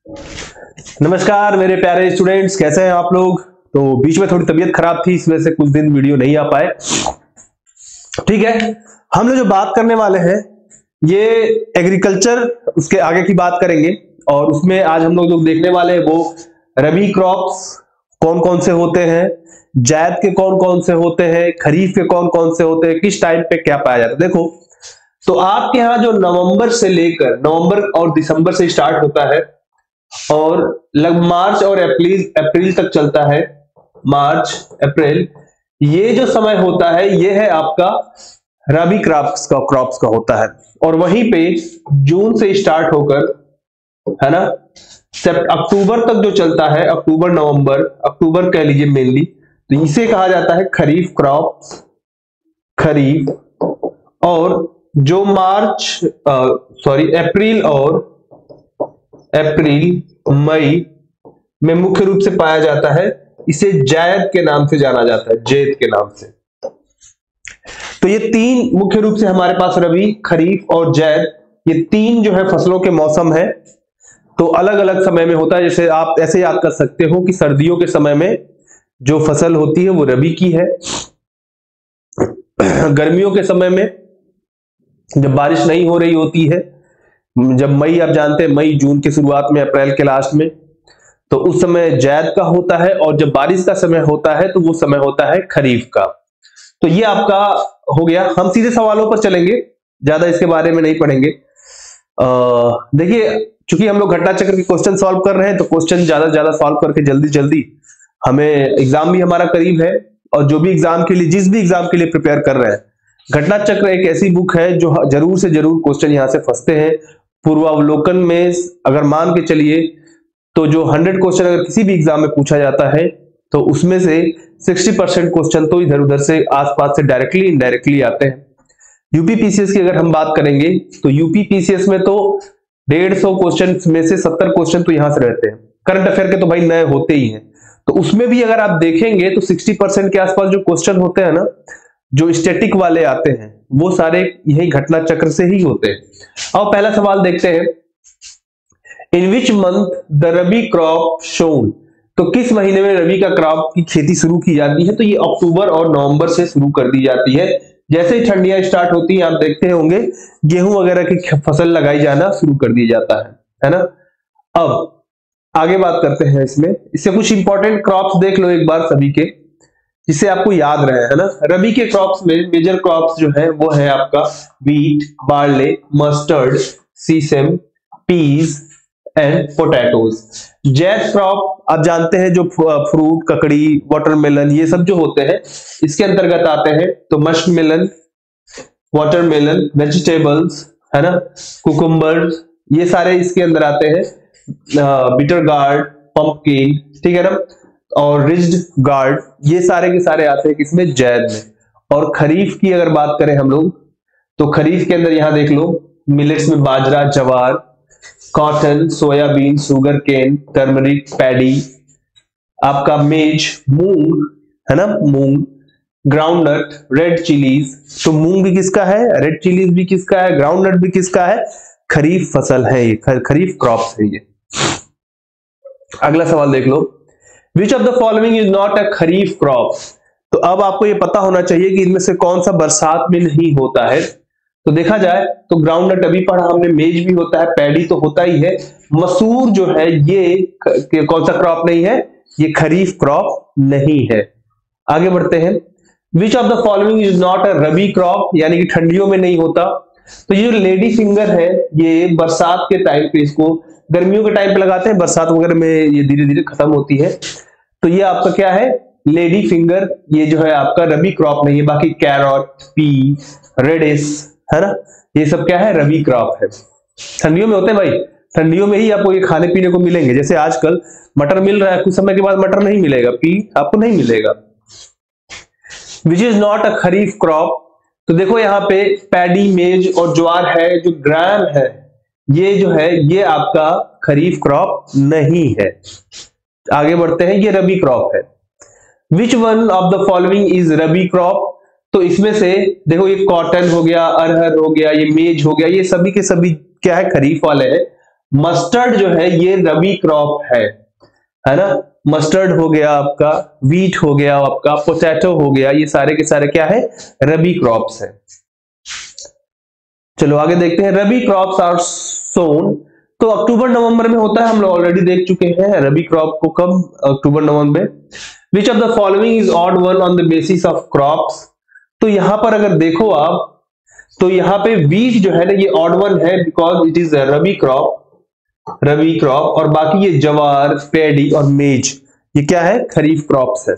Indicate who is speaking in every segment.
Speaker 1: नमस्कार मेरे प्यारे स्टूडेंट्स, कैसे हैं आप लोग। तो बीच में थोड़ी तबीयत खराब थी, इस वजह से कुछ दिन वीडियो नहीं आ पाए। ठीक है, हम लोग जो बात करने वाले हैं ये एग्रीकल्चर, उसके आगे की बात करेंगे। और उसमें आज हम लोग जो देखने वाले हैं वो रबी क्रॉप्स कौन कौन से होते हैं, जायद के कौन कौन से होते हैं, खरीफ के कौन कौन से होते हैं, किस टाइम पे क्या पाया जाता है। देखो, तो आपके यहाँ जो नवंबर से लेकर नवंबर और दिसंबर से स्टार्ट होता है और लगभग मार्च और अप्रैल तक चलता है। मार्च अप्रैल ये जो समय होता है ये है आपका रबी क्रॉप्स का होता है। और वहीं पे जून से स्टार्ट होकर, है ना, अक्टूबर तक जो चलता है, अक्टूबर नवंबर, अक्टूबर कह लीजिए मेनली, तो इसे कहा जाता है खरीफ क्रॉप्स, खरीफ। और जो अप्रैल मई में मुख्य रूप से पाया जाता है, इसे जायद के नाम से जाना जाता है, जैद के नाम से। तो ये तीन मुख्य रूप से हमारे पास रबी, खरीफ और जायद, ये तीन जो है फसलों के मौसम है। तो अलग अलग समय में होता है। जैसे आप ऐसे याद कर सकते हो कि सर्दियों के समय में जो फसल होती है वो रबी की है। गर्मियों के समय में जब बारिश नहीं हो रही होती है, जब मई, आप जानते हैं मई जून की शुरुआत में, अप्रैल के लास्ट में, तो उस समय जायद का होता है। और जब बारिश का समय होता है तो वो समय होता है खरीफ का। तो ये आपका हो गया। हम सीधे सवालों पर चलेंगे, ज्यादा इसके बारे में नहीं पढ़ेंगे। देखिए, चूंकि हम लोग घटना चक्र के क्वेश्चन सॉल्व कर रहे हैं तो क्वेश्चन ज्यादा से ज्यादा सॉल्व करके जल्दी जल्दी, हमें एग्जाम भी हमारा करीब है। और जो भी एग्जाम के लिए, जिस भी एग्जाम के लिए प्रिपेयर कर रहे हैं, घटना चक्र एक ऐसी बुक है जो जरूर से जरूर क्वेश्चन यहां से फंसते हैं। पूर्वावलोकन में अगर मान के चलिए तो जो 100 क्वेश्चन अगर किसी भी एग्जाम में पूछा जाता है तो उसमें से 60% क्वेश्चन तो इधर उधर से आसपास से डायरेक्टली इनडायरेक्टली आते हैं। यूपी पीसीएस की अगर हम बात करेंगे तो यूपी पीसीएस में तो 150 क्वेश्चन में से 70 क्वेश्चन तो यहां से रहते हैं। करंट अफेयर के तो भाई नए होते ही हैं। तो उसमें भी अगर आप देखेंगे तो 60% के आसपास जो क्वेश्चन होते हैं ना, जो स्टैटिक वाले आते हैं, वो सारे यही घटना चक्र से ही होते हैं। अब पहला सवाल देखते हैं, in which month the rabi crop sown. तो किस महीने में रबी का क्रॉप की खेती शुरू की जाती है। तो ये अक्टूबर और नवंबर से शुरू कर दी जाती है। जैसे ही ठंडियां स्टार्ट होती हैं, आप देखते होंगे गेहूं वगैरह की फसल लगाई जाना शुरू कर दिया जाता है ना। अब आगे बात करते हैं इससे कुछ इंपॉर्टेंट क्रॉप्स देख लो एक बार सभी के, जिससे आपको याद रहे, है ना। रबी के क्रॉप्स में मेजर क्रॉप्स जो है वो है आपका wheat, barley, mustard, sesame, peas and potatoes. Zaid crop आप जानते हैं, जो फ्रूट, ककड़ी, वाटरमेलन, ये सब जो होते हैं इसके अंतर्गत आते हैं। तो मस्कमेलन, वाटरमेलन, वेजिटेबल्स, है ना, कुकुम्बर्स, ये सारे इसके अंदर आते हैं। बिटर गार्ड, पंपकिन, ठीक है ना, और रिज्ड गार्ड, ये सारे के सारे आते हैं किसमें, जैद में। और खरीफ की अगर बात करें हम लोग, तो खरीफ के अंदर यहां देख लो, मिलेट्स में bajra, jowar, cotton, soybean, sugar cane, turmeric, paddy, आपका मेज, मूंग, है ना, मूंग, ग्राउंडनट, रेड चिलीज। तो मूंग भी किसका है, रेड चिलीज भी किसका है, ग्राउंडनट भी किसका है, खरीफ फसल है ये, खरीफ क्रॉप्स है ये। अगला सवाल देख लो, which of the following is not a kharif crop. तो अब आपको ये पता होना चाहिए कि इनमें से कौन सा बरसात में नहीं होता है। तो देखा जाए तो ग्राउंडनट अभी पढ़ा हमने, मेज भी होता है, पैडी तो होता ही है, मसूर जो है ये कौन सा क्रॉप नहीं है, ये खरीफ क्रॉप नहीं है। आगे बढ़ते हैं, विच of the following is not a rabi crop, यानी कि ठंडियों में नहीं होता। तो ये जो लेडी फिंगर है, ये बरसात के टाइम पे, इसको गर्मियों के टाइम पे लगाते हैं, बरसात वगैरह में ये धीरे धीरे खत्म होती है। तो ये आपका क्या है, लेडी फिंगर, ये जो है आपका रबी क्रॉप नहीं है। बाकी कैरट, पी, रेडिश, है ना, ये सब क्या है, रबी क्रॉप है। ठंडियों में होते हैं भाई, ठंडियों में ही आपको ये खाने पीने को मिलेंगे। जैसे आजकल मटर मिल रहा है, कुछ समय के बाद मटर नहीं मिलेगा, पी आपको नहीं मिलेगा। Which is not a kharif crop. तो देखो यहाँ पे पैडी, मेज और ज्वार है, जो ग्राम है, ये जो है ये आपका खरीफ क्रॉप नहीं है। आगे बढ़ते हैं, ये रबी क्रॉप है। विच one of the following is rabi crop. तो इसमें से देखो, ये कॉटन हो गया, अरहर हो गया, ये मेज हो गया, ये सभी के सभी क्या है, खरीफ वाले हैं। मस्टर्ड जो है ये रबी क्रॉप है ना। मस्टर्ड हो गया आपका, वीट हो गया आपका, पोटैटो हो गया, ये सारे के सारे क्या है, रबी क्रॉप्स है। चलो आगे देखते हैं, रबी क्रॉप्स आर सोन, तो अक्टूबर नवंबर में होता है, हम लोग ऑलरेडी देख चुके हैं रबी क्रॉप को कब, October November. Which of the following is odd one on the basis of crops, तो यहां पर अगर देखो आप तो यहाँ पे वीट जो है ना ये ऑड वन है because it is rabi crop, और बाकी ये जवार, पैडी और मेज ये क्या है, खरीफ क्रॉप्स है।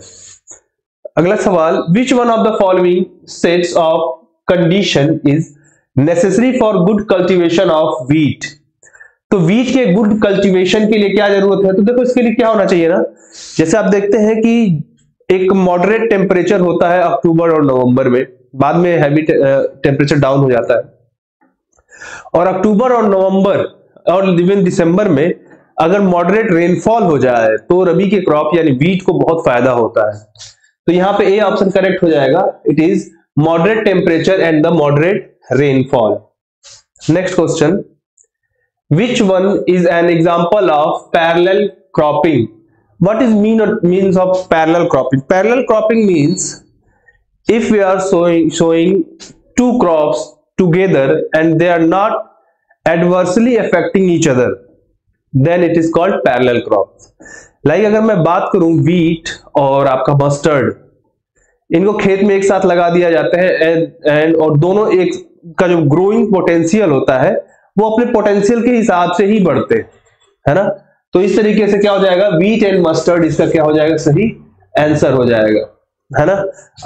Speaker 1: अगला सवाल, विच one of the following sets of condition is necessary for good cultivation of wheat, तो वीट के गुड कल्टीवेशन के लिए क्या जरूरत है, तो देखो इसके लिए क्या होना चाहिए ना, जैसे आप देखते हैं कि एक मॉडरेट टेम्परेचर होता है अक्टूबर और नवंबर में, बाद में हैवी टेम्परेचर डाउन हो जाता है, और अक्टूबर और नवंबर और इवन दिसंबर में अगर मॉडरेट रेनफॉल हो जाए तो रबी के क्रॉप यानी वीट को बहुत फायदा होता है। तो यहाँ पे ए ऑप्शन करेक्ट हो जाएगा, it is moderate temperature and the moderate rainfall. Next question, which one is an example of parallel cropping? What is means of parallel cropping? Parallel cropping means if we are sowing two crops together and they are not adversely affecting each other, then it is called parallel crops. Like अगर मैं बात करूं wheat और आपका mustard, इनको खेत में एक साथ लगा दिया जाता है एंड और दोनों एक का जो ग्रोइंग पोटेंशियल होता है वो अपने पोटेंशियल के हिसाब से ही बढ़ते है ना, तो इस तरीके से क्या हो जाएगा, वीट एंड मस्टर्ड इसका क्या हो जाएगा, सही आंसर हो जाएगा, है ना।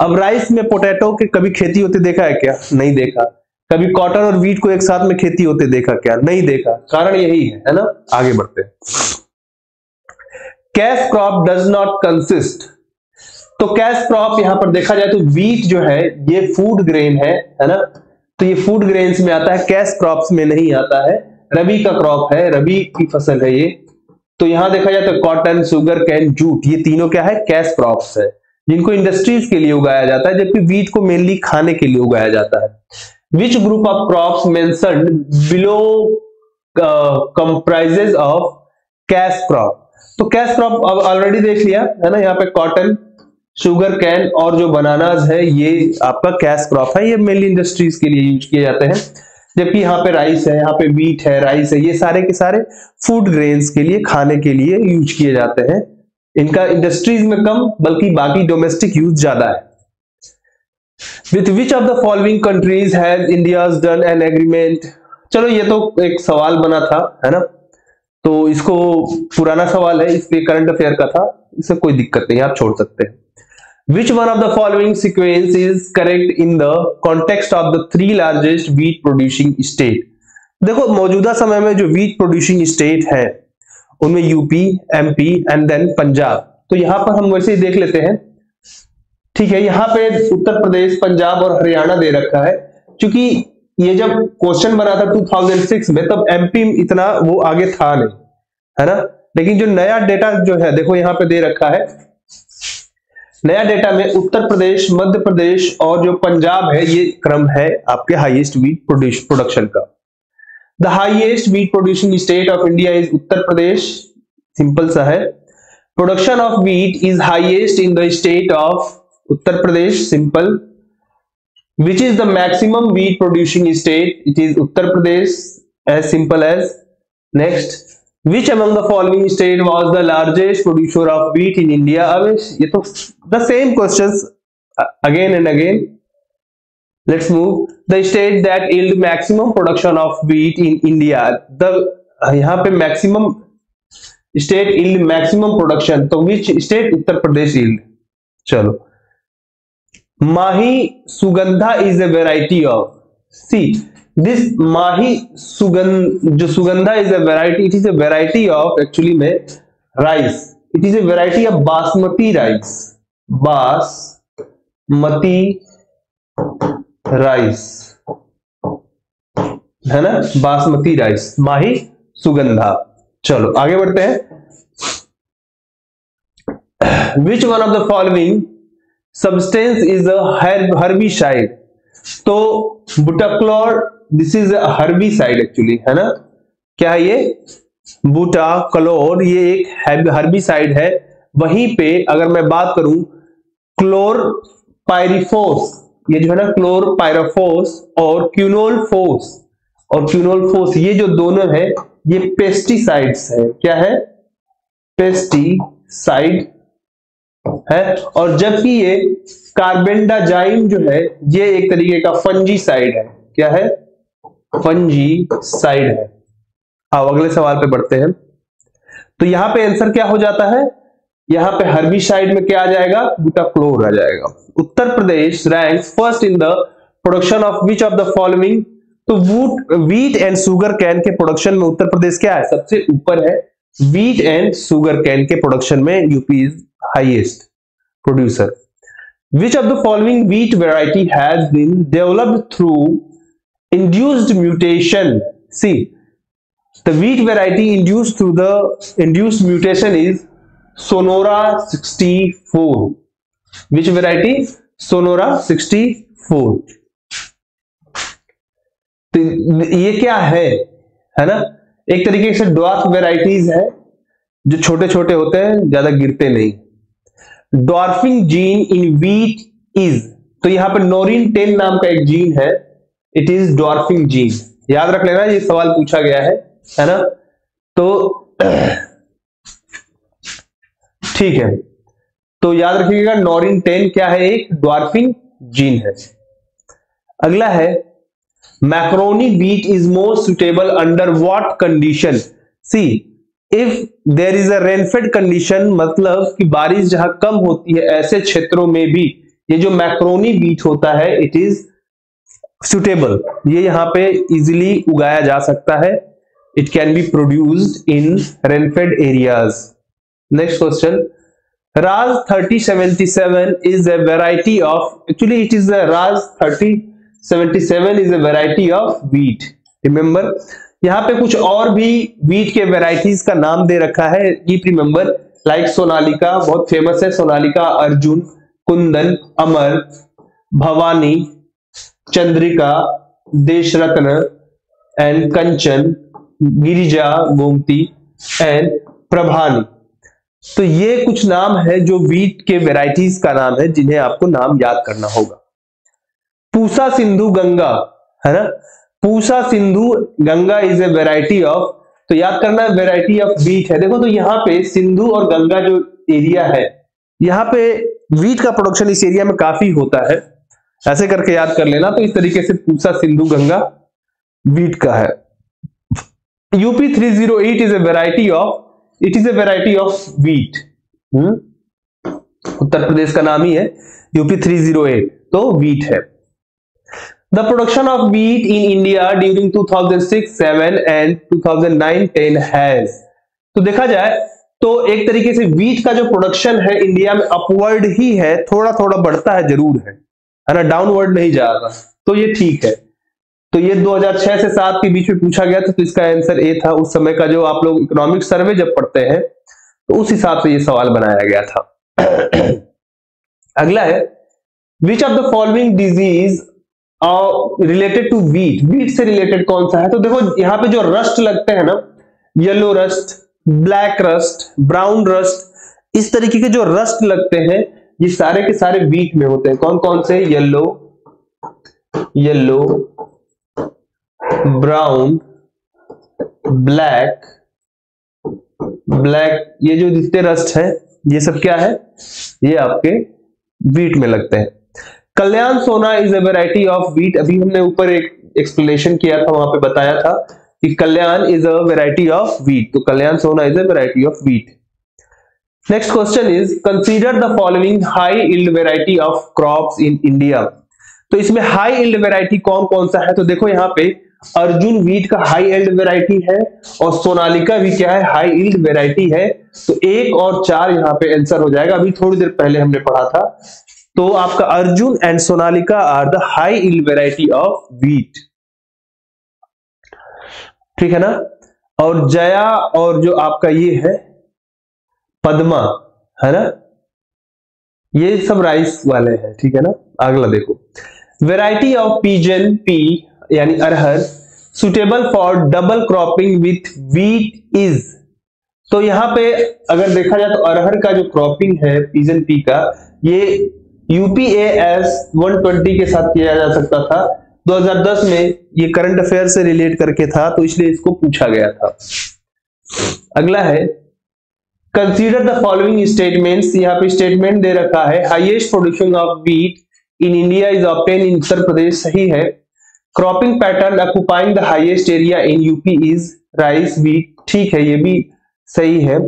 Speaker 1: अब राइस में पोटैटो के कभी खेती होते देखा है क्या, नहीं देखा। कभी कॉटन और वीट को एक साथ में खेती होते देखा क्या, नहीं देखा, कारण यही है ना। आगे बढ़ते हैं, cash crop does not consist, तो कैश क्रॉप यहां पर देखा जाए तो वीट जो है ये फूड ग्रेन है ना, तो ये फूड ग्रेन्स में आता है, कैश क्रॉप्स में नहीं आता है, रबी का क्रॉप है, रबी की फसल है ये। तो यहां देखा जाए तो कॉटन, शुगर कैन, जूट ये तीनों क्या है, कैश क्रॉप्स है जिनको इंडस्ट्रीज के लिए उगाया जाता है, जबकि वीट को मेनली खाने के लिए उगाया जाता है। Which group of crops mentioned below comprises of cash crop, तो कैश क्रॉप अब ऑलरेडी देख लिया है ना, यहाँ पे कॉटन, शुगर कैन और जो बनानास है ये आपका कैश क्रॉप है, ये मेनली इंडस्ट्रीज के लिए यूज किए जाते हैं, जबकि यहाँ पे राइस है, यहाँ पे वीट है, राइस है, ये सारे के सारे फूड ग्रेन्स के लिए, खाने के लिए यूज किए जाते हैं। इनका इंडस्ट्रीज में कम बल्कि बाकी डोमेस्टिक यूज ज्यादा है। With which of the following countries has India done an agreement, चलो ये तो एक सवाल बना था है ना, तो इसको पुराना सवाल है, इस पे करंट अफेयर का था, इससे कोई दिक्कत नहीं, आप छोड़ सकते हैं। Which one of the following sequence is correct in the context of the three largest wheat producing state? देखो मौजूदा समय में जो wheat producing state है उनमें UP, MP and then Punjab, तो यहां पर हम वैसे ही देख लेते हैं, ठीक है। यहाँ पे उत्तर प्रदेश, पंजाब और हरियाणा दे रखा है, क्योंकि ये जब क्वेश्चन बना था 2006 में तब एमपी इतना वो आगे था नहीं, है ना, लेकिन जो नया डेटा जो है देखो यहाँ पे दे रखा है, नया डेटा में उत्तर प्रदेश, मध्य प्रदेश और जो पंजाब है ये क्रम है आपके हाईएस्ट वीट प्रोडक्शन का। The highest wheat producing state of India is Uttar Pradesh, simple सा है। Production of wheat is highest in the state of Uttar Pradesh, simple. Which is the maximum wheat producing state, it is Uttar Pradesh, as simple as. Next, Which among the following state was the largest producer of wheat in India? अब ये तो the same questions again and again. Let's move. The state that yield maximum production of wheat in India. The यहाँ पे maximum state yield maximum production. तो which state? Uttar Pradesh yield. चलो. Mahi Sugandha is a variety of. See. This Mahi जो Sugandha is a variety, it is a variety of actually में rice, it is a variety of basmati rice, basmati rice है ना, basmati rice, माही सुगंधा। चलो आगे बढ़ते हैं। विच one of the following substance is a herbicide, तो बुटाक्लोर this is herbicide actually, है ना, क्या है ये, बूटा क्लोर ये एक हर्बिसाइड है। वहीं पे अगर मैं बात करूं क्लोरपाइरिफोस, ये जो है ना क्लोरपाइरिफोस और क्यूनोलफोस ये जो दोनों है ये पेस्टिसाइड्स है। क्या है? पेस्टिसाइड है। और जबकि ये कार्बेंडाजाइम जो है ये एक तरीके का फंजीसाइड है। क्या है? फंजीसाइड है। अब अगले सवाल पे बढ़ते हैं। तो यहां पे आंसर क्या हो जाता है? यहां पे हर्बिसाइड में क्या आ जाएगा? बूटाक्लोर आ जाएगा। Uttar Pradesh ranks first in the production of which of the following. तो व्हीट एंड शुगर कैन के प्रोडक्शन में उत्तर प्रदेश क्या है? सबसे ऊपर है। व्हीट एंड शुगर कैन के प्रोडक्शन में UP is highest producer. Which of the following wheat variety has been developed through induced mutation? See, the wheat variety induced through the induced mutation is Sonora 64. Which variety? Sonora 64. तो ये क्या है ना? एक तरीके से dwarf varieties है जो छोटे छोटे होते हैं, ज्यादा गिरते नहीं। Dwarfing gene in wheat is, तो यहां पर नोरिन 10 नाम का एक जीन है, इट इज डॉर्फिंग जीन। याद रख लेना, ये सवाल पूछा गया है ना? तो ठीक है, तो याद रखिएगा नोरिन 10 क्या है? एक डॉर्फिंग जीन है। अगला है macaroni wheat is more suitable under what condition? See, if there is a rainfed condition, मतलब कि बारिश जहां कम होती है ऐसे क्षेत्रों में भी ये जो मैक्रोनी व्हीट होता है इट इज सुटेबल। ये यहां पे इजीली उगाया जा सकता है। It can be produced in rainfed areas. Next question, Raj 3077 is a variety of, actually it is Raj 3077 is a variety of wheat. Remember, यहां पे कुछ और भी व्हीट के वेराइटीज का नाम दे रखा है। कीप रिमेंबर, लाइक सोनालिका बहुत फेमस है, सोनालिका, अर्जुन, कुंदन, अमर, भवानी, चंद्रिका, देशरत्न एंड कंचन, गिरिजा, गोमती एंड प्रभानी। तो ये कुछ नाम है जो व्हीट के वेराइटीज का नाम है जिन्हें आपको नाम याद करना होगा। पूसा, सिंधु, गंगा, है ना? Pusa, Sindhu, Ganga is a variety of, तो याद करना वेराइटी ऑफ व्हीट है। देखो तो यहाँ पे सिंधु और गंगा जो एरिया है, यहाँ पे व्हीट का प्रोडक्शन इस एरिया में काफी होता है, ऐसे करके याद कर लेना। तो इस तरीके से पूसा, सिंधु, गंगा व्हीट का है। UP 308 is a variety of, it is a variety of wheat. Uttar Pradesh का नाम ही है यूपी 308, तो व्हीट है। The production of wheat in India during 2006-7 and 2009-10 has, तो देखा जाए तो एक तरीके से व्हीट का जो प्रोडक्शन है इंडिया में अपवर्ड ही है, थोड़ा थोड़ा बढ़ता है जरूर है ना, डाउनवर्ड नहीं जा रहा, तो ये ठीक है। तो ये 2006 से 7 के बीच में पूछा गया था, तो इसका आंसर ए था। उस समय का जो आप लोग इकोनॉमिक सर्वे जब पढ़ते हैं तो उस हिसाब से ये सवाल बनाया गया था। अगला है, which of the following disease related to wheat, wheat से रिलेटेड कौन सा है? तो देखो यहाँ पे जो रस्ट लगते हैं ना, yellow rust, black rust, brown rust, इस तरीके के जो रस्ट लगते हैं ये सारे के सारे व्हीट में होते हैं। कौन कौन से? येलो, ब्राउन, ब्लैक, ये जो जितने रस्ट है ये सब क्या है? ये आपके व्हीट में लगते हैं। कल्याण Sona is a variety of wheat, अभी हमने ऊपर एक एक्सप्लेनेशन किया था, वहां पे बताया था कि Kalyan is a variety of wheat, तो Kalyan Sona is a variety of wheat. Next question is consider the following high yield variety of crops in India. तो इसमें हाई यील्ड वेराइटी कौन कौन सा है? तो देखो यहाँ पे अर्जुन व्हीट का हाई यील्ड वेराइटी है और सोनालिका भी क्या है? हाई यील्ड वेराइटी है। तो 1 और 4 यहाँ पे आंसर हो जाएगा। अभी थोड़ी देर पहले हमने पढ़ा था, तो आपका Arjun and Sonalika are the high yield variety of wheat, ठीक है ना? और जया और जो आपका ये है पद्मा, है ना, ये सब राइस वाले हैं, ठीक है ना? अगला देखो, वेराइटी ऑफ पीजन, पी यानी अरहर suitable for double cropping with wheat is. तो यहां पे अगर देखा जाए तो अरहर का जो क्रॉपिंग है पीजन पी का, ये यूपीएएस 120 के साथ किया जा सकता था। 2010 में ये करंट अफेयर से रिलेट करके था, तो इसलिए इसको पूछा गया था। अगला है कंसीडर द फॉलोइंग स्टेटमेंट्स। यहाँ पे स्टेटमेंट दे रखा है highest production of wheat in India is obtain in Uttar Pradesh, सही है। Cropping pattern occupying the highest area in UP is rice wheat, ठीक है, ये भी सही है।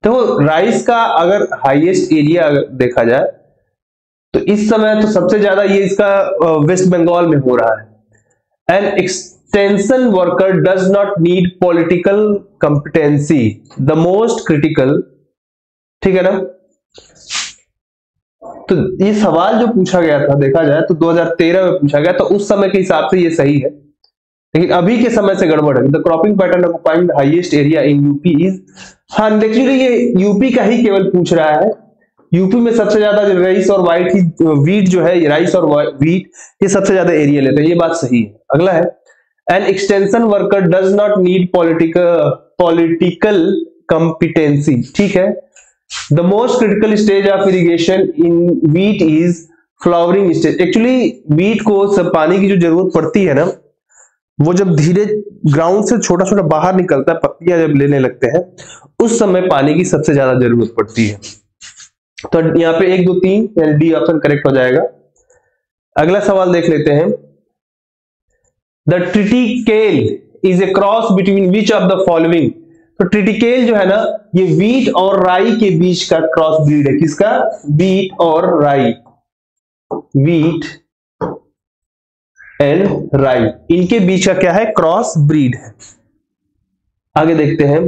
Speaker 1: तो राइस का अगर हाईएस्ट एरिया देखा जाए तो इस समय तो सबसे ज्यादा ये इसका वेस्ट बंगाल में हो रहा है। An extension worker does not need political competency, the most critical, ठीक है ना। तो ये सवाल जो पूछा गया था देखा जाए तो 2013 में पूछा गया, तो उस समय के हिसाब से ये सही है, लेकिन अभी के समय से गड़बड़ है। The cropping pattern occupying the highest area in UP is, हाँ देखिए ये यूपी का ही केवल पूछ रहा है। यूपी में सबसे ज्यादा राइस और वाइट ही, वीट जो है, राइस और वीट ये सबसे ज्यादा एरिया लेते हैं, ये बात सही है। अगला है an extension worker does not need political competency, ठीक है। The most critical stage of irrigation in wheat is flowering stage. Actually wheat को सब पानी की जो जरूरत पड़ती है ना, वो जब धीरे ग्राउंड से छोटा छोटा बाहर निकलता है, पत्तियां जब लेने लगते हैं, उस समय पानी की सबसे ज्यादा जरूरत पड़ती है। तो यहाँ पे 1 2 3 यानी डी ऑप्शन करेक्ट हो जाएगा। अगला सवाल देख लेते हैं। The triticale is a cross between which of the following. तो ट्रिटिकेल जो है ना, ये वीट और राई के बीच का क्रॉस ब्रीड है। किसका? वीट और राई, वीट एंड राई, इनके बीच का क्या है? क्रॉस ब्रीड है। आगे देखते हैं।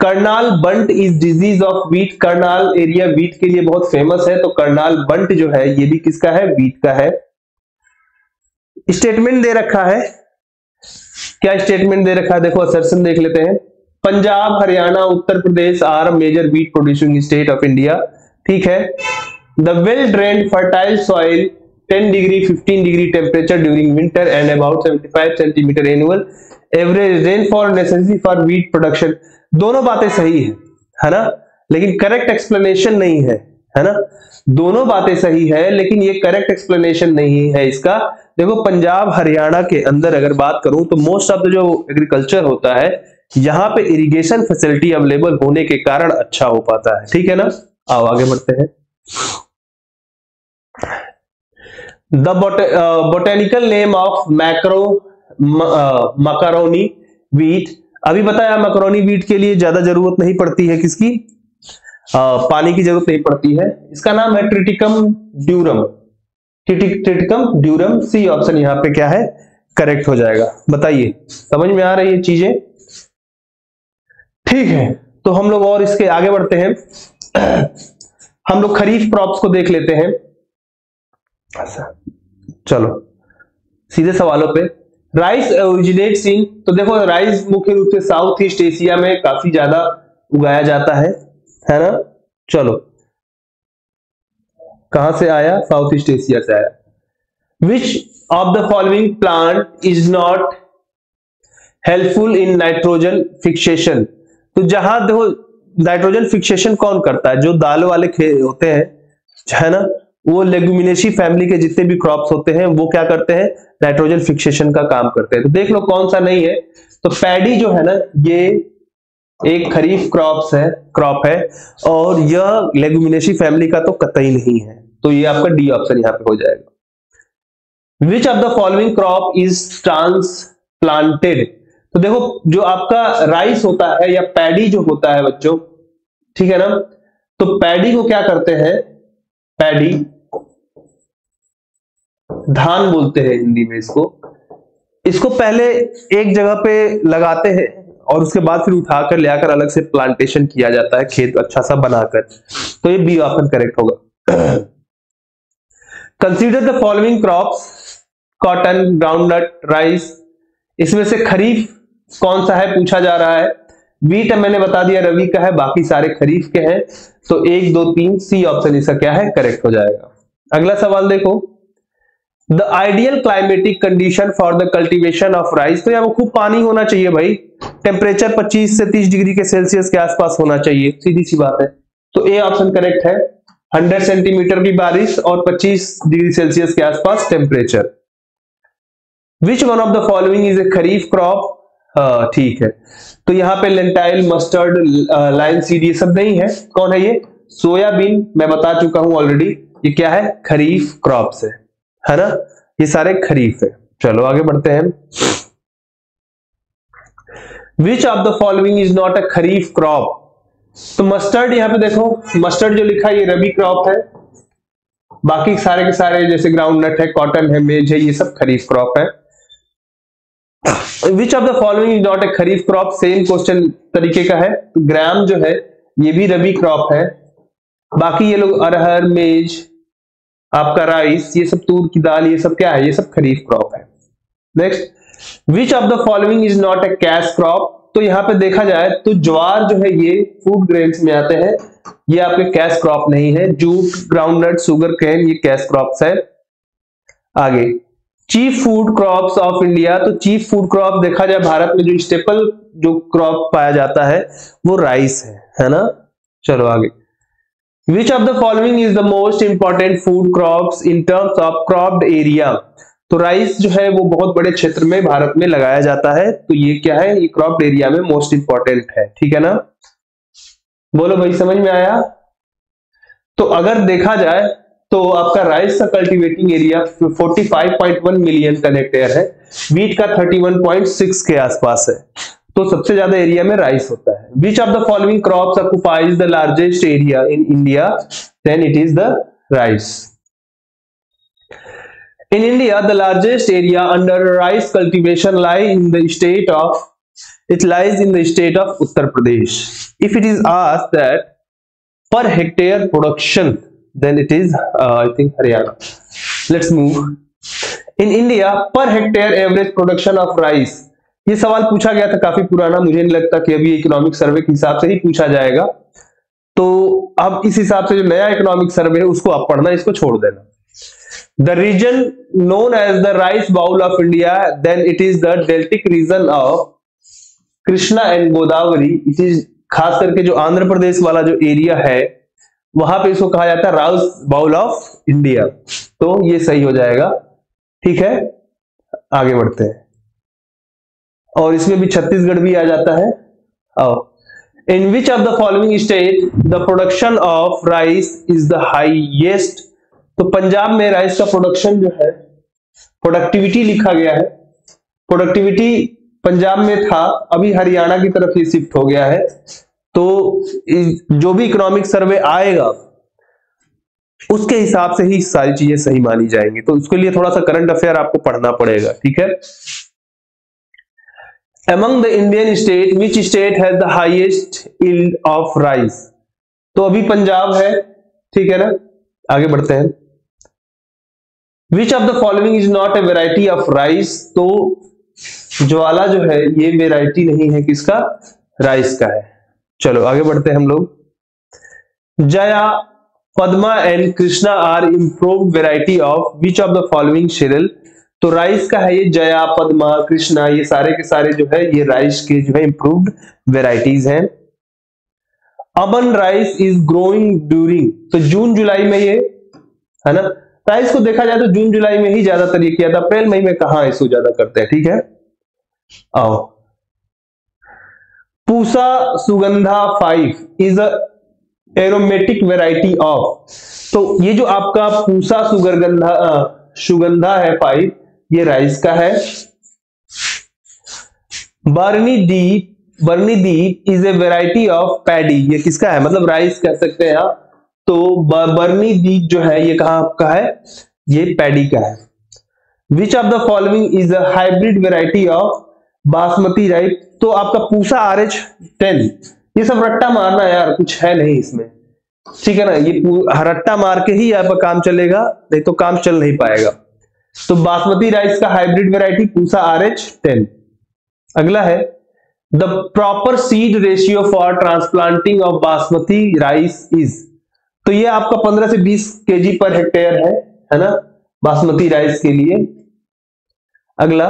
Speaker 1: Karnal bunt is disease of wheat. Karnal area wheat के लिए बहुत फेमस है, तो करनाल बंट जो है ये भी किसका है? वीट का है। स्टेटमेंट दे रखा है, क्या स्टेटमेंट दे रखा है? देखो असर्शन देख लेते हैं। Punjab, Haryana, Uttar Pradesh are major wheat producing state of India, ठीक है। The well drained fertile soil 10 degree 15 degree temperature during winter and about 75 centimetre annual average rainfall necessary for wheat production. दोनों बातें सही है ना, लेकिन करेक्ट एक्सप्लेनेशन नहीं है ना। दोनों बातें सही है, लेकिन ये करेक्ट एक्सप्लेनेशन नहीं है इसका। देखो पंजाब हरियाणा के अंदर अगर बात करूं तो मोस्ट ऑफ द जो एग्रीकल्चर होता है, यहां पे इरिगेशन फैसिलिटी अवेलेबल होने के कारण अच्छा हो पाता है, ठीक है ना। आओ आगे बढ़ते हैं। The botanical name of macaroni wheat. अभी बताया मकरोनी वीट के लिए ज्यादा जरूरत नहीं पड़ती है, किसकी? पानी की जरूरत नहीं पड़ती है। इसका नाम है Triticum durum, Triticum durum. C option यहाँ पे क्या है? करेक्ट हो जाएगा। बताइए समझ में आ रही है चीजें? ठीक है, तो हम लोग और इसके आगे बढ़ते हैं। हम लोग खरीफ क्रॉप्स को देख लेते हैं। चलो सीधे सवालों पे। राइस ओरिजिनेट्स इन, तो देखो राइस मुख्य रूप से साउथ ईस्ट एशिया में काफी ज्यादा उगाया जाता है ना। चलो कहां से आया? साउथ ईस्ट एशिया से आया। विच of the following plant is not helpful in nitrogen fixation. तो जहां देखो नाइट्रोजन फिक्सेशन कौन करता है? जो दाल वाले होते हैं है ना, वो लेगुमिनेसी फैमिली के जितने भी क्रॉप्स होते हैं वो क्या करते हैं? नाइट्रोजन फिक्सेशन का काम करते हैं। तो देख लो कौन सा नहीं है। तो पैडी जो है ना, ये एक खरीफ क्रॉप है और यह लेगुमिनेसी फैमिली का तो कतई नहीं है, तो ये आपका डी ऑप्शन यहाँ पे हो जाएगा। विच of the following crop is transplanted. तो देखो जो आपका राइस होता है या पैडी जो होता है बच्चों, ठीक है ना, तो पैडी को क्या करते हैं? पैडी, धान बोलते हैं हिंदी में इसको पहले एक जगह पे लगाते हैं और उसके बाद फिर उठाकर ले आकर अलग से प्लांटेशन किया जाता है, खेत अच्छा सा बनाकर। तो ये बी ऑप्शन करेक्ट होगा। Consider the following crops cotton, groundnut, rice. इसमें से खरीफ कौन सा है पूछा जा रहा है। वीट मैंने बता दिया रवि का है, बाकी सारे खरीफ के हैं। तो 1 2 3 सी ऑप्शन इसका क्या है? करेक्ट हो जाएगा। अगला सवाल देखो। The ideal climatic condition for the cultivation of rice, तो यहाँ पर खूब पानी होना चाहिए भाई, टेम्परेचर 25 से 30 डिग्री के सेल्सियस के आसपास होना चाहिए, सीधी सी बात है। तो ए ऑप्शन करेक्ट है, 100 सेंटीमीटर की बारिश और 25 डिग्री सेल्सियस के आसपास temperature. Which one of the following is a kharif crop, ठीक है, तो यहाँ पे लेंटाइल, मस्टर्ड, लाइन सीड ये सब नहीं है, कौन है ये, सोयाबीन, मैं बता चुका हूं ऑलरेडी, ये क्या है, खरीफ क्रॉप्स है ना, ये सारे खरीफ है। चलो आगे बढ़ते हैं। विच of the following is not a kharif crop, तो मस्टर्ड, यहाँ पे देखो मस्टर्ड जो लिखा है ये रबी क्रॉप है, बाकी सारे के सारे जैसे ग्राउंड नट है, कॉटन है, मेज है, ये सब खरीफ क्रॉप है। Which of the following is not a kharif crop, same question तरीके का है, तो ग्राम जो है ये भी रबी क्रॉप है, बाकी ये लोग अरहर, मेज, आपका राइस, ये सब तूर की दाल, ये सब क्या है, ये सब खरीफ क्रॉप है। Next, which of the following is not a cash crop, तो यहां पे देखा जाए तो ज्वार जो है ये फूड ग्रेन्स में आते हैं, ये आपके कैश क्रॉप नहीं है, जूट, ग्राउंडनट, शुगर केन, ये कैश क्रॉप्स है। आगे, chief food crops of India, तो चीफ फूड क्रॉप देखा जाए भारत में जो स्टेपल जो क्रॉप पाया जाता है वो राइस है ना। चलो आगे, विच of the following is the most important food crops in terms of cropped area, तो राइस जो है वो बहुत बड़े क्षेत्र में भारत में लगाया जाता है, तो ये क्या है, ये क्रॉप्ड एरिया में मोस्ट इंपॉर्टेंट है, ठीक है ना। बोलो भाई समझ में आया। तो अगर देखा जाए तो आपका राइस का कल्टीवेटिंग एरिया 45.1 मिलियन का हेक्टेयर है, वीट का 31.6 के आसपास है, तो सबसे ज्यादा एरिया में राइस होता है। Which of the following crops occupies the largest area in India, then it is the rice. In India, the largest area under rice cultivation lies in the state of Uttar Pradesh. If it is asked that per hectare production, then it is I think Haryana. Let's move. In India, per hectare average production of rice. ये सवाल पूछा गया था, काफी पुराना, मुझे नहीं लगता कि अभी इकोनॉमिक सर्वे के हिसाब से ही पूछा जाएगा, तो अब इस हिसाब से जो नया इकोनॉमिक सर्वे है उसको आप पढ़ना, इसको छोड़ देना। The region known as the rice bowl of India, then it is the deltic region of Krishna and Godavari. It is खास करके जो आंध्र प्रदेश वाला जो एरिया है वहां पे इसको कहा जाता है राइस बाउल ऑफ इंडिया, तो ये सही हो जाएगा, ठीक है। आगे बढ़ते हैं, और इसमें भी छत्तीसगढ़ भी आ जाता है। In which of the following state the production of rice is the highest, तो पंजाब में राइस का प्रोडक्शन जो है, प्रोडक्टिविटी लिखा गया है, प्रोडक्टिविटी पंजाब में था, अभी हरियाणा की तरफ ये शिफ्ट हो गया है, तो जो भी इकोनॉमिक सर्वे आएगा उसके हिसाब से ही सारी चीजें सही मानी जाएंगी, तो उसके लिए थोड़ा सा करंट अफेयर आपको पढ़ना पड़ेगा, ठीक है। Among the Indian state, which state has the highest yield of rice, तो अभी पंजाब है, ठीक है ना। आगे बढ़ते हैं। Which of the following is not a variety of rice, तो ज्वाला जो है ये वेराइटी नहीं है, किसका, राइस का है। चलो आगे बढ़ते हैं हम लोग। Jaya, Padma and Krishna are improved variety of which of the following cereal, तो राइस का है ये जया, पद्मा, कृष्णा, ये सारे के सारे जो है ये राइस के जो है इम्प्रूव्ड वेराइटीज हैं। अमन राइस इज ग्रोइंग ड्यूरिंग, तो जून जुलाई में ये है ना, राइस को देखा जाए तो जून जुलाई में ही ज्यादातर ये किया था, अप्रैल मई में कहां इसको ज्यादा करते हैं, ठीक है। आओ, Pusa Sugandha 5 is a aromatic variety of, तो ये जो आपका पूसा सुगंधा है 5, ये राइस का है। बर्नीदीप is a variety of paddy, ये किसका है, मतलब राइस कह सकते हैं आप, तो बर्नीदीप जो है ये कहां आपका है, ये पैडी का है। Which of the following is a hybrid variety of basmati rice, तो आपका पूसा RH10, ये सब रट्टा मारना यार, कुछ है नहीं इसमें, ठीक है ना, ये रट्टा मार के ही आपका काम चलेगा, नहीं तो काम चल नहीं पाएगा। तो बासमती राइस का हाइब्रिड वेराइटी पूसा RH10। अगला है the proper seed ratio for transplanting of basmati rice is, तो ये आपका 15 से 20 kg पर हेक्टेयर है ना, बासमती राइस के लिए। अगला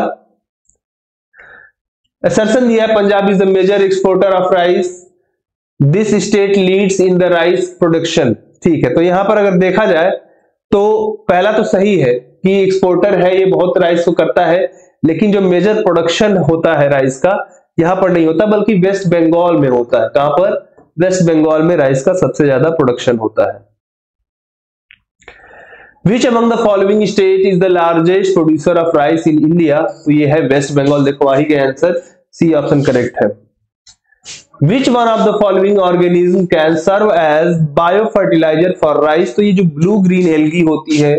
Speaker 1: असर्शन दिया है, Punjab is the major exporter of rice, this state leads in the rice production. ठीक है, तो यहां पर अगर देखा जाए तो पहला तो सही है कि एक्सपोर्टर है, ये बहुत राइस को करता है, लेकिन जो मेजर प्रोडक्शन होता है राइस का यहां पर नहीं होता, बल्कि वेस्ट बंगाल में होता है। कहां पर? वेस्ट बंगाल में राइस का सबसे ज्यादा प्रोडक्शन होता है। Which among the following state is the largest producer of rice in India? तो ये है वेस्ट बंगाल। देखो आ ही गया आंसर, सी ऑप्शन करेक्ट है। Which one of the following organism can serve as biofertilizer for rice? तो ये जो ब्लू ग्रीन एल्गी होती है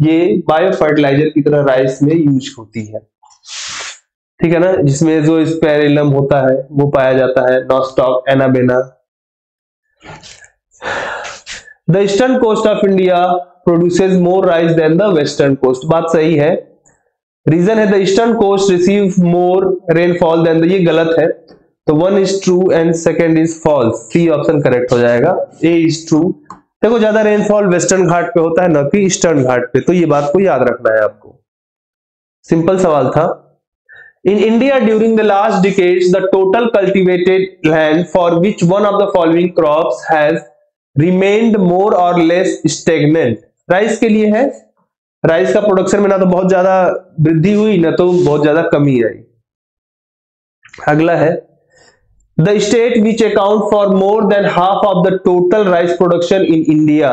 Speaker 1: ये बायोफर्टिलाइजर की तरह राइस में यूज होती है, ठीक है ना, जिसमें जो स्पेरेलम होता है वो पाया जाता है, nostoc, anabaena. The eastern coast of India produces more rice than the western coast। बात सही है। रीजन है the eastern coast receive more rainfall than the, ये गलत है, तो one is true and second is false। C option correct हो जाएगा, A is true। देखो ज्यादा रेनफॉल वेस्टर्न घाट पे होता है ना कि ईस्टर्न घाट पे, तो ये बात को याद रखना है आपको। सिंपल सवाल था। In India during the last decades the total cultivated land for which one of the following crops has remained more or less stagnant? Rice के लिए है, राइस का प्रोडक्शन में ना तो बहुत ज्यादा वृद्धि हुई ना तो बहुत ज्यादा कमी आई। अगला है the state which account for more than half of the total rice production in India।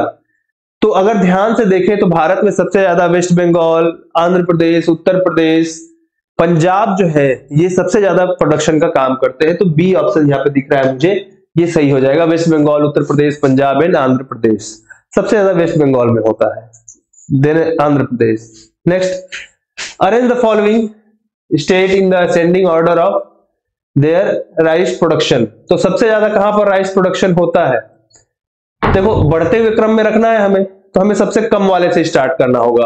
Speaker 1: तो अगर ध्यान से देखें तो भारत में सबसे ज्यादा वेस्ट बंगाल, आंध्र प्रदेश, उत्तर प्रदेश, पंजाब जो है ये सबसे ज्यादा प्रोडक्शन का काम करते हैं, तो बी ऑप्शन यहाँ पे दिख रहा है मुझे, ये सही हो जाएगा। वेस्ट बंगाल, उत्तर प्रदेश, पंजाब एंड आंध्र प्रदेश। सबसे ज्यादा वेस्ट बंगाल में होता है, then Andhra Pradesh. Next, arrange the following state in the ascending order of their rice production. तो सबसे ज्यादा कहां पर राइस प्रोडक्शन होता है? देखो बढ़ते हुए क्रम में रखना है हमें, तो हमें सबसे कम वाले से स्टार्ट करना होगा,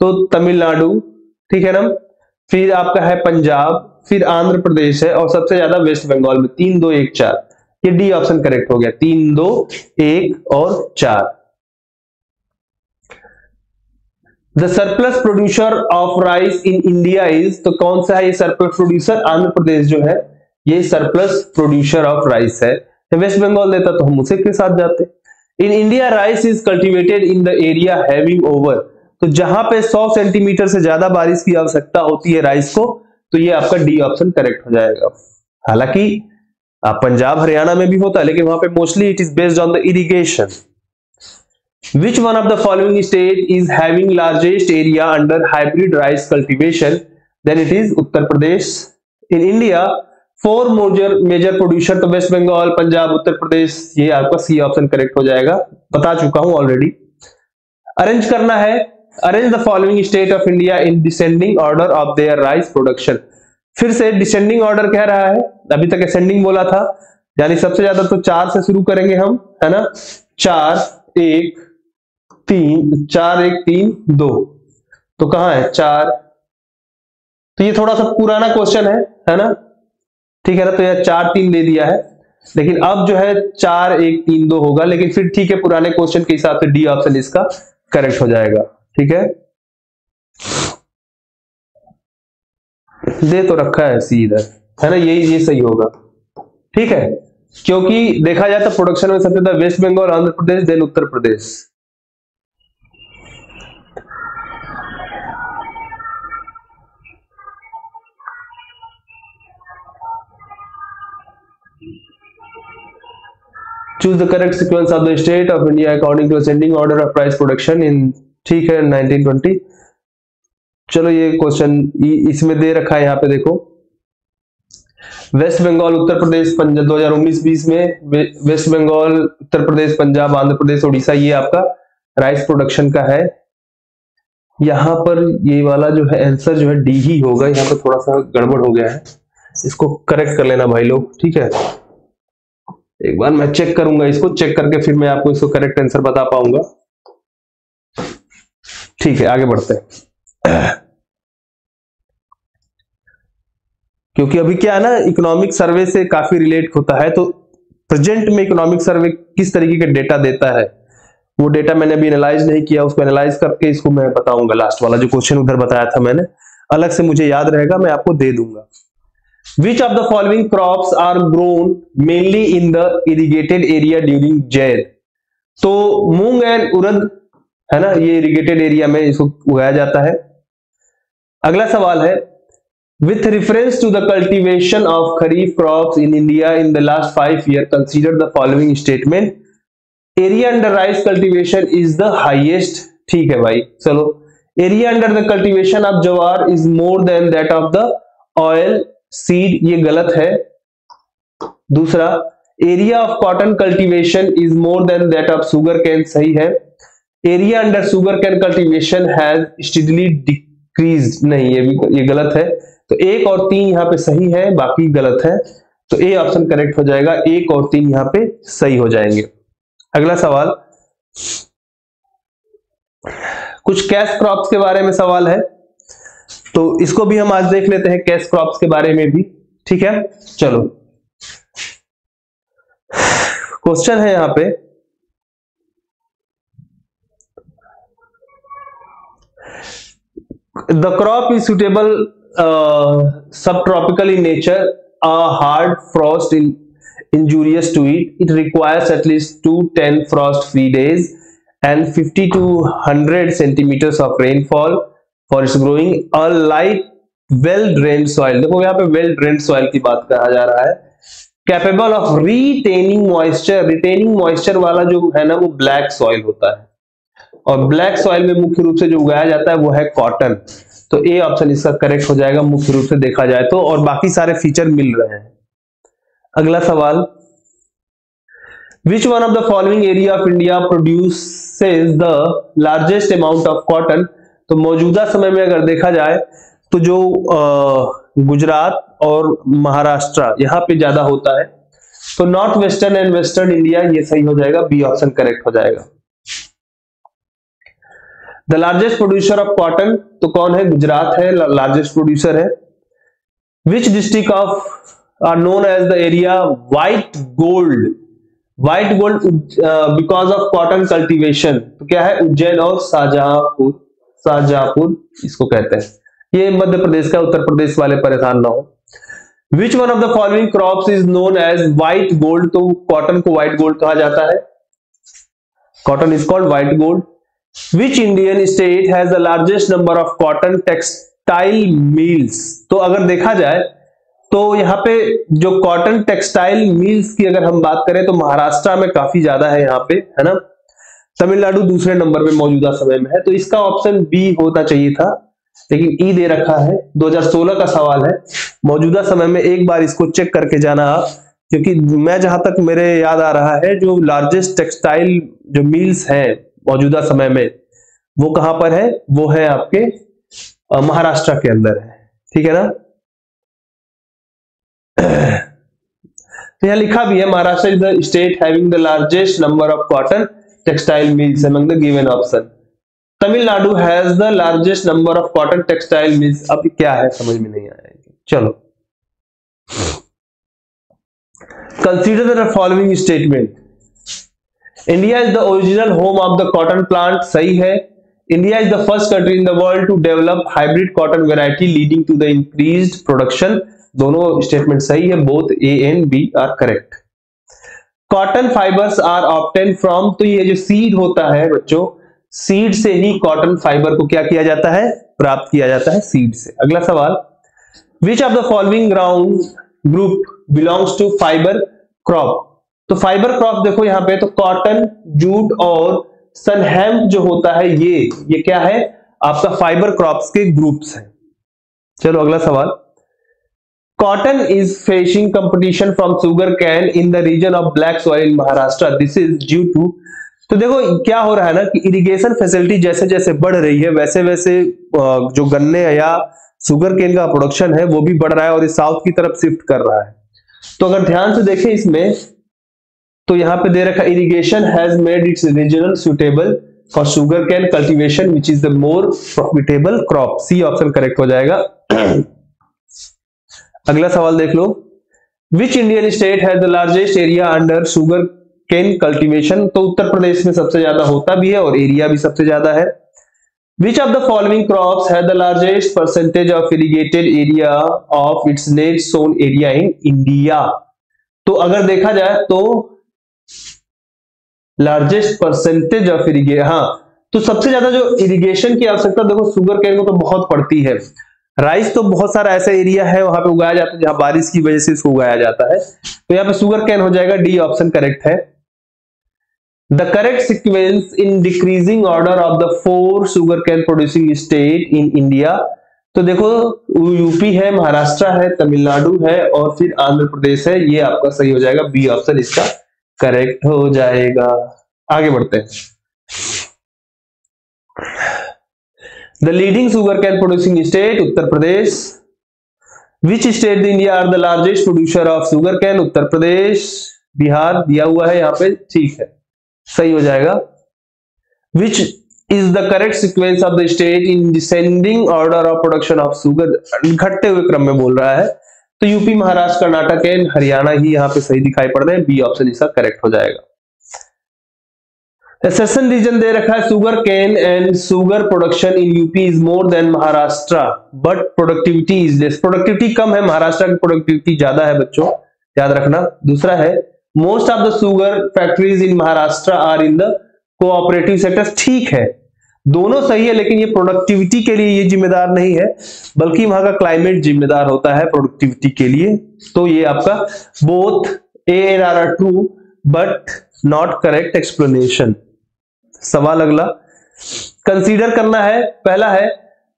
Speaker 1: तो तमिलनाडु, ठीक है ना, फिर आपका है पंजाब, फिर आंध्र प्रदेश है और सबसे ज्यादा वेस्ट बंगाल में। 3 2 1 4, ये डी ऑप्शन करेक्ट हो गया। 3 2 1 और 4। The surplus producer of rice in India is, तो कौन सा है ये सरप्लस प्रोड्यूसर? आंध्र प्रदेश जो है ये सरप्लस प्रोड्यूसर ऑफ राइस है। वेस्ट बंगाल देता तो हम उसे के साथ जाते। In India rice is cultivated in the area having over, तो जहां पे 100 सेंटीमीटर से ज्यादा बारिश की आवश्यकता होती है राइस को, तो ये आपका डी ऑप्शन करेक्ट हो जाएगा। हालांकि पंजाब हरियाणा में भी होता है, लेकिन वहां पे mostly it is based on the irrigation. Which one of the following state is having largest area under hybrid rice cultivation? Then it is Uttar Pradesh। In India, 4 major producer, तो वेस्ट बंगाल, पंजाब, उत्तर प्रदेश, ये आपका सी option correct हो जाएगा, बता चुका हूं already. Arrange करना है, arrange the following state of India in descending order of their rice production. फिर से डिसेंडिंग ऑर्डर कह रहा है, अभी तक असेंडिंग बोला था, यानी सबसे ज्यादा तो 4 से शुरू करेंगे हम, है ना। 4 1 3 2, तो कहां है 4? तो ये थोड़ा सा पुराना क्वेश्चन है ना, ठीक है ना, तो ये 4 3 दे दिया है, लेकिन अब जो है 4 1 3 2 होगा, लेकिन फिर ठीक है पुराने क्वेश्चन के हिसाब से डी ऑप्शन इसका करेक्ट हो जाएगा। ठीक है, दे तो रखा है सी इधर, है ना, ये सही होगा। ठीक है, क्योंकि देखा जाए तो प्रोडक्शन में सबसे ज्यादा West Bengal, Andhra Pradesh, then Uttar Pradesh. Choose the correct sequence of the state of India according to ascending order of price production in, ठीक है, 1920। चलो ये क्वेश्चन इसमें दे रखा है, यहाँ पे देखो, वेस्ट बंगाल, उत्तर प्रदेश, पंजाब 2019-20 में वेस्ट बंगाल, उत्तर प्रदेश, पंजाब, आंध्र प्रदेश, उड़ीसा, ये आपका राइस प्रोडक्शन का है। यहाँ पर ये वाला जो है आंसर जो है डी ही होगा, यहाँ पर थोड़ा सा गड़बड़ हो गया है, इसको करेक्ट कर लेना भाई लोग। ठीक है, एक बार मैं चेक करूंगा, इसको चेक करके फिर मैं आपको इसको करेक्ट आंसर बता पाऊंगा। ठीक है, आगे बढ़ते हैं, क्योंकि अभी क्या है ना, इकोनॉमिक सर्वे से काफी रिलेट होता है, तो प्रेजेंट में इकोनॉमिक सर्वे किस तरीके का डेटा देता है वो डेटा मैंने अभी एनालाइज नहीं किया, उसको एनालाइज करके इसको मैं बताऊंगा। लास्ट वाला जो क्वेश्चन उधर बताया था मैंने, अलग से मुझे याद रहेगा, मैं आपको दे दूंगा। Which of the following crops are grown mainly in the irrigated area during Jaid? तो मूंग एंड उड़द है ना, ये इरिगेटेड एरिया में इसको उगाया जाता है। अगला सवाल है, with reference to the cultivation of kharif crops in India in the last 5 years, consider the following statement. Area under rice cultivation is the highest. ठीक है भाई, चलो, area under the cultivation of jawar is more than that of the oil seed, ये गलत है। दूसरा, area of cotton cultivation is more then that of sugar cane, सही है। Area under sugar cane cultivation has steadily decreased, नहीं, ये गलत है। तो 1 और 3 यहाँ पे सही है, बाकी गलत है। तो ए ऑप्शन करेक्ट हो जाएगा, 1 और 3 यहाँ पे सही हो जाएंगे। अगला सवाल, कुछ कैश क्रॉप्स के बारे में सवाल है, तो इसको भी हम आज देख लेते हैं, कैश क्रॉप्स के बारे में भी। ठीक है, चलो, क्वेश्चन है यहां पे, the crop is suitable subtropical in nature, a hard frost in injurious to it requires at least 210 frost free days and 50 to 100 centimetres of rainfall for its growing a light well drained soil। देखो यहाँ पे well drained soil की बात कहा जा रहा है। capable of retaining moisture, retaining moisture वाला जो है ना वो black soil होता है, और black soil में मुख्य रूप से जो उगाया जाता है वो है कॉटन। तो ए ऑप्शन इसका करेक्ट हो जाएगा मुख्य रूप से देखा जाए तो, और बाकी सारे फीचर मिल रहे हैं। अगला सवाल, which one of the following area of India produces the largest amount of cotton? तो मौजूदा समय में अगर देखा जाए तो जो गुजरात और महाराष्ट्र यहाँ पे ज्यादा होता है, तो north western and western India, ये सही हो जाएगा, बी ऑप्शन करेक्ट हो जाएगा। The largest producer of cotton, तो कौन है, गुजरात है, लार्जेस्ट प्रोड्यूसर है। Which district of are known as the area white gold, white gold because of cotton cultivation, तो क्या है, उज्जैन और शाहजहांपुर इसको कहते हैं। ये मध्य प्रदेश का, उत्तर प्रदेश वाले परेशान ना हो। Which one of the following crops is known as white gold, तो कॉटन को व्हाइट गोल्ड कहा जाता है, cotton is called white gold. Which Indian state has the largest number of cotton textile mills, तो अगर देखा जाए तो यहाँ पे जो कॉटन टेक्सटाइल मिल्स की अगर हम बात करें तो महाराष्ट्र में काफी ज्यादा है यहाँ पे, है ना। तमिलनाडु दूसरे नंबर पे मौजूदा समय में है, तो इसका ऑप्शन बी होना चाहिए था, लेकिन ई दे रखा है। 2016 का सवाल है, मौजूदा समय में एक बार इसको चेक करके जाना आप, क्योंकि मैं जहां तक मेरे याद आ रहा है जो लार्जेस्ट टेक्सटाइल जो मिल्स हैं मौजूदा समय में वो कहां पर है, वो है आपके महाराष्ट्र के अंदर है। ठीक है ना, तो यहां लिखा भी है, Maharashtra is the state having the largest number of cotton textile mills among the given option. Tamil Nadu has the largest number of cotton textile mills. अब क्या है समझ में नहीं आया, चलो। Consider the following statement. India is the original home of the cotton plant, सही है। India is the first country in the world to develop hybrid cotton variety leading to the increased production. दोनों statement सही है, both A and B are correct. Cotton fibres are obtain from, तो ये जो seed होता है बच्चों, seed से ही कॉटन फाइबर को क्या किया जाता है, प्राप्त किया जाता है सीड से। अगला सवाल, which of the following ground group belongs to fibre crop, तो फाइबर क्रॉप देखो यहाँ पे, तो कॉटन, जूट और सनहेम्प जो होता है ये क्या है, आपका फाइबर क्रॉप्स के ग्रुप्स हैं। चलो अगला सवाल, Cotton is facing competition from sugar cane in the region of black soil in Maharashtra. This is due to, तो देखो क्या हो रहा है ना कि इरिगेशन फैसिलिटी जैसे जैसे बढ़ रही है वैसे वैसे जो गन्ने या शुगर केन का प्रोडक्शन है वो भी बढ़ रहा है और इस साउथ की तरफ शिफ्ट कर रहा है। तो अगर ध्यान से देखें इसमें, तो यहाँ पे दे रखा, irrigation has made its regional suitable for sugar cane cultivation which is the more profitable crop. C option correct हो जाएगा। अगला सवाल देख लो, which Indian state has the largest area under sugar cane cultivation, तो उत्तर प्रदेश में सबसे ज्यादा होता भी है और एरिया भी सबसे ज्यादा है। Which of the following crops have the largest percentage of irrigated area of its net sown area in India? तो अगर देखा जाए तो लार्जेस्ट परसेंटेज ऑफ इरिगेशन, हाँ, तो सबसे ज्यादा जो इरिगेशन की आवश्यकता देखो शुगर केन को तो बहुत पड़ती है। राइस तो बहुत सारा ऐसा एरिया है वहां पे उगाया जाता है जहां बारिश की वजह से इसको उगाया जाता है, तो यहाँ पे शुगर केन हो जाएगा, डी ऑप्शन करेक्ट है। The correct sequence in decreasing order of the 4 sugarcane producing state in India, तो देखो यूपी है, महाराष्ट्र है, तमिलनाडु है और फिर आंध्र प्रदेश है, ये आपका सही हो जाएगा, बी ऑप्शन इसका करेक्ट हो जाएगा। आगे बढ़ते हैं। The leading sugarcane producing state Uttar Pradesh. Which state in India are the largest producer of sugarcane? Uttar Pradesh. Bihar दिया हुआ है यहाँ पे, ठीक है, सही हो जाएगा। Which is the correct sequence of the state in descending order of production of sugar? घटते हुए क्रम में बोल रहा है, तो यूपी, महाराष्ट्र, कर्नाटक एंड हरियाणा ही यहाँ पे सही दिखाई पड़ रहे हैं, बी ऑप्शन इसका करेक्ट हो जाएगा। सेशन रीजन दे रखा है, sugar cane and sugar production in UP is more than Maharashtra but productivity is less. Productivity कम है, महाराष्ट्र की प्रोडक्टिविटी ज्यादा है बच्चों, याद रखना। दूसरा है most of the sugar factories in Maharashtra are in the cooperative sector. ठीक है, दोनों सही है, लेकिन ये प्रोडक्टिविटी के लिए ये जिम्मेदार नहीं है, बल्कि वहां का क्लाइमेट जिम्मेदार होता है प्रोडक्टिविटी के लिए। तो ये आपका both A and R are true but not correct explanation. सवाल अगला कंसीडर करना है, पहला है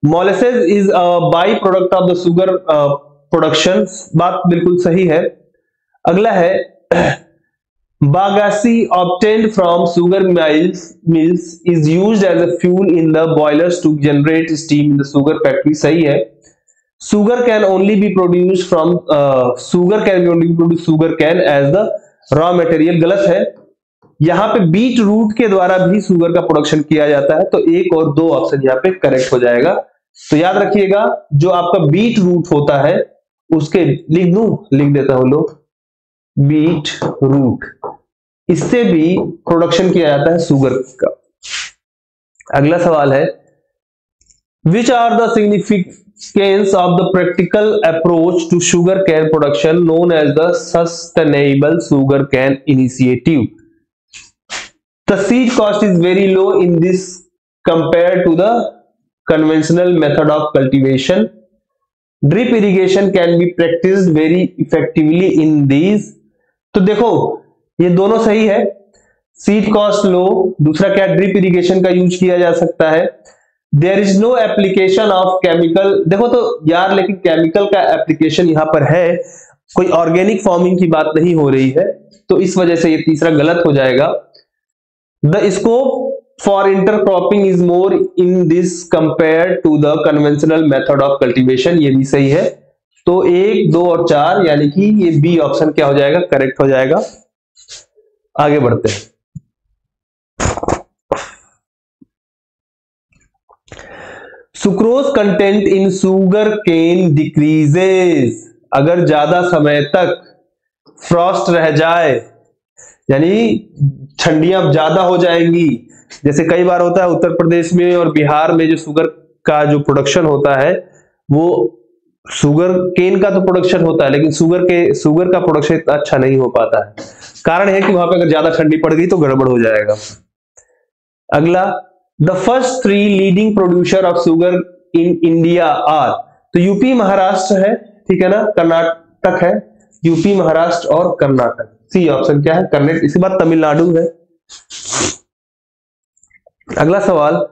Speaker 1: molasses is a by product of the sugar production, बात बिल्कुल सही है। अगला है bagasse obtained from sugar mills is used as a fuel in the boilers to generate steam in the sugar factory, सही है। sugar can only be produced from sugar cane as the raw material, गलत है। यहाँ पे beet root के द्वारा भी sugar का प्रोडक्शन किया जाता है, तो एक और दो ऑप्शन यहाँ पे करेक्ट हो जाएगा। तो याद रखिएगा, जो आपका बीट रूट होता है उसके लिख देता हूं लोग, बीट रूट, इससे भी प्रोडक्शन किया जाता है शुगर का। अगला सवाल है which are the significance of the practical approach to sugar cane production known as the sustainable sugar cane initiative. The seed cost is very low in this compared to the conventional method of cultivation. Drip irrigation can be practiced very effectively in these. तो देखो ये दोनों सही है, seed cost low, दूसरा क्या drip irrigation का use किया जा सकता है। There is no application of chemical, देखो तो यार लेकिन केमिकल का एप्लीकेशन यहाँ पर है, कोई ऑर्गेनिक फार्मिंग की बात नहीं हो रही है, तो इस वजह से ये तीसरा गलत हो जाएगा। The scope for intercropping is more in this compared to the conventional method of cultivation, ये भी सही है। तो 1, 2 और 4 यानी कि ये बी ऑप्शन क्या हो जाएगा, करेक्ट हो जाएगा। आगे बढ़ते हैं। Sucrose content in sugar cane decreases, अगर ज्यादा समय तक फ्रॉस्ट रह जाए, यानी ठंडियां ज्यादा हो जाएंगी, जैसे कई बार होता है उत्तर प्रदेश में और बिहार में जो शुगर का जो प्रोडक्शन होता है, वो शुगर केन का तो प्रोडक्शन होता है लेकिन शुगर का प्रोडक्शन इतना अच्छा नहीं हो पाता है। कारण है कि वहां पे अगर ज्यादा ठंडी पड़ गई तो गड़बड़ हो जाएगा। अगला the first 3 leading producer of sugar in India are, तो यूपी, महाराष्ट्र है, ठीक है ना, कर्नाटक है, यूपी, महाराष्ट्र और कर्नाटक, सी ऑप्शन क्या है, कर्नाटक। इसके बाद तमिलनाडु है। अगला सवाल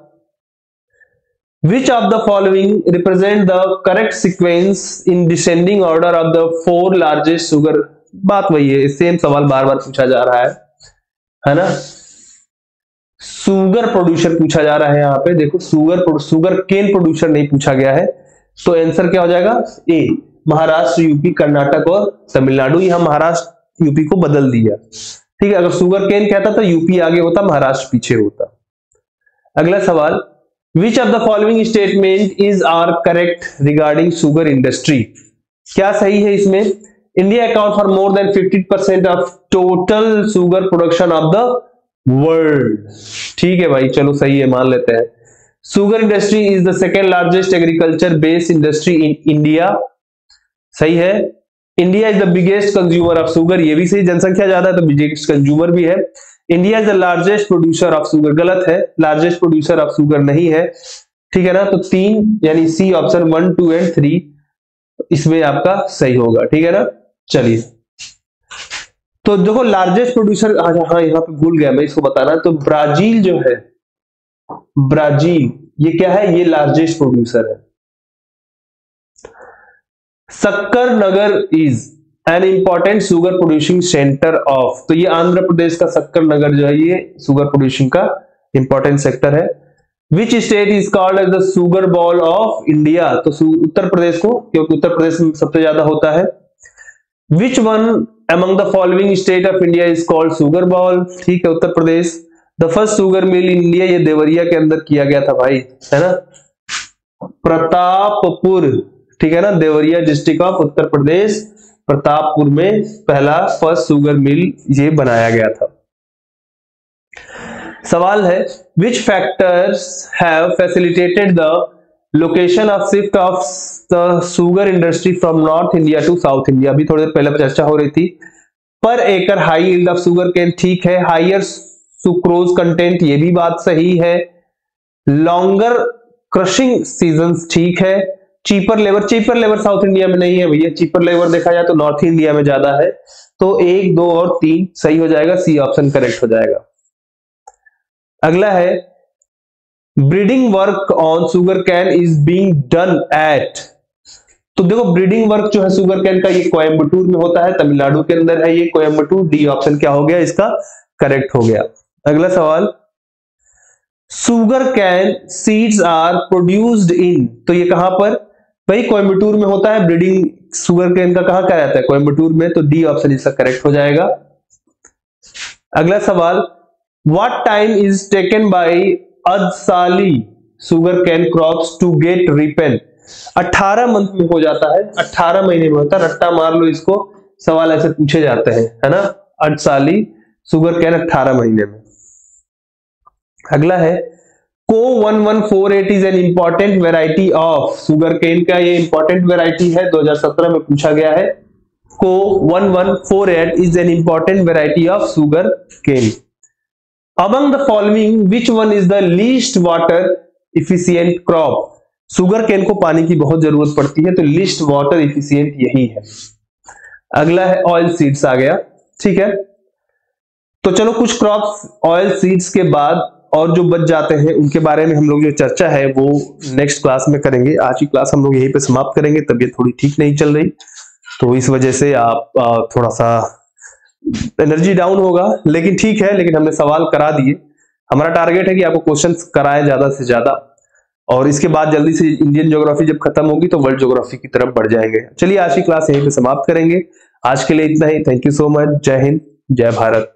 Speaker 1: which of the following represent the correct sequence in descending order of the 4 largest sugar, बात वही है, सेम सवाल बार बार पूछा जा रहा है ना। शुगर प्रोड्यूसर पूछा जा रहा है यहाँ पे, देखो शुगर केन प्रोड्यूसर नहीं पूछा गया है, तो आंसर क्या हो जाएगा, ए, महाराष्ट्र, यूपी, कर्नाटक और तमिलनाडु। यहां महाराष्ट्र यूपी को बदल दिया, ठीक है। अगर शुगर केन कहता तो यूपी आगे होता, महाराष्ट्र पीछे होता। अगला सवाल which of the following statement is are correct regarding sugar industry, क्या सही है इसमें, India account for more than 50% of total sugar production of the world. ठीक है भाई, चलो सही है, मान लेते हैं। Sugar industry is the second largest agriculture based industry in India. सही है। India is the biggest consumer of sugar, ये भी सही, जनसंख्या ज्यादा है तो बिगेस्ट कंज्यूमर भी है। India is the largest producer of sugar, गलत है, लार्जेस्ट प्रोड्यूसर ऑफ शुगर नहीं है। ठीक है ना, तो 3 यानी सी ऑप्शन 1, 2 एंड 3 इसमें आपका सही होगा। ठीक है ना, चलिए तो देखो लार्जेस्ट प्रोड्यूसर, हाँ यहाँ पे भूल गया मैं इसको बताना, तो ब्राजील जो है, ब्राजील ये क्या है, ये लार्जेस्ट प्रोड्यूसर है। Sakkar Nagar is an important sugar producing centre of, तो ये आंध्र प्रदेश का सक्कर नगर जो है ये शुगर प्रोड्यूसिंग का इंपॉर्टेंट सेक्टर है। Which state is called as the sugar bowl of India, तो उत्तर प्रदेश को, क्योंकि उत्तर प्रदेश में सबसे ज्यादा होता है। Which one among the following state of India is called sugar ball, ठीक है, Uttar Pradesh. The first sugar mill in India, ये देवरिया के अंदर किया गया था भाई, है ना, प्रतापपुर। ठीक है ना, देवरिया डिस्ट्रिक्ट ऑफ उत्तर प्रदेश, प्रतापपुर में पहला फर्स्ट शुगर मिल ये बनाया गया था। सवाल है which factors have facilitated the location of shift of the sugar industry from north India to south India, अभी थोड़ी देर पहले चर्चा हो रही थी। पर एकड़ high yield of sugar cane, ठीक है। हायर सुक्रोज कंटेंट, ये भी बात सही है। लॉन्गर क्रशिंग सीजन्स, ठीक है। चीपर लेबर साउथ इंडिया में नहीं है भैया, चीपर लेबर देखा जाए तो नॉर्थ इंडिया में ज्यादा है। तो 1, 2 और 3 सही हो जाएगा, सी ऑप्शन करेक्ट हो जाएगा। अगला है breeding work on sugar cane is being done at, तो देखो ब्रीडिंग वर्क जो है शुगर कैन का ये कोयम्बटूर में होता है, तमिलनाडु के अंदर है ये कोयम्बटूर, डी ऑप्शन क्या हो गया इसका करेक्ट हो गया। अगला सवाल sugar cane seeds are produced in, तो ये कहां पर भाई, कोयम्बटूर में होता है। ब्रीडिंग शुगर कैन का कहां कहा जाता है, कोयम्बटूर में, तो डी ऑप्शन इसका करेक्ट हो जाएगा। अगला सवाल what time is taken by adsali sugar cane crops to get ripen, 18 month में हो जाता है, 18 महीने में होता है, रट्टा मार लो इसको, सवाल ऐसे पूछे जाते हैं, है ना। अदसाली शुगर कैन 18 महीने में। अगला है Co 1148 is an important variety of sugar cane का, ये इंपॉर्टेंट वेराइटी है, 2017 में पूछा गया है। Co 1148 is an important variety of sugar cane. Among the following, which one is the least water efficient crop? Sugar cane को पानी की बहुत जरूरत पड़ती है, तो लीस्ट वाटर इफिशियंट यही है। अगला है ऑयल सीड्स आ गया, ठीक है। तो चलो कुछ क्रॉप्स ऑयल सीड्स के बाद और जो बच जाते हैं उनके बारे में हम लोग जो चर्चा है वो नेक्स्ट क्लास में करेंगे। आज की क्लास हम लोग यहीं पे समाप्त करेंगे, तबीयत थोड़ी ठीक नहीं चल रही तो इस वजह से आप थोड़ा सा एनर्जी डाउन होगा, लेकिन ठीक है, लेकिन हमने सवाल करा दिए। हमारा टारगेट है कि आपको क्वेश्चंस कराएं ज्यादा से ज्यादा, और इसके बाद जल्दी से इंडियन ज्योग्राफी जब खत्म होगी तो वर्ल्ड ज्योग्राफी की तरफ बढ़ जाएंगे। चलिए आज की क्लास यहीं पे समाप्त करेंगे। आज के लिए इतना ही। Thank you so much. जय हिंद, जय भारत।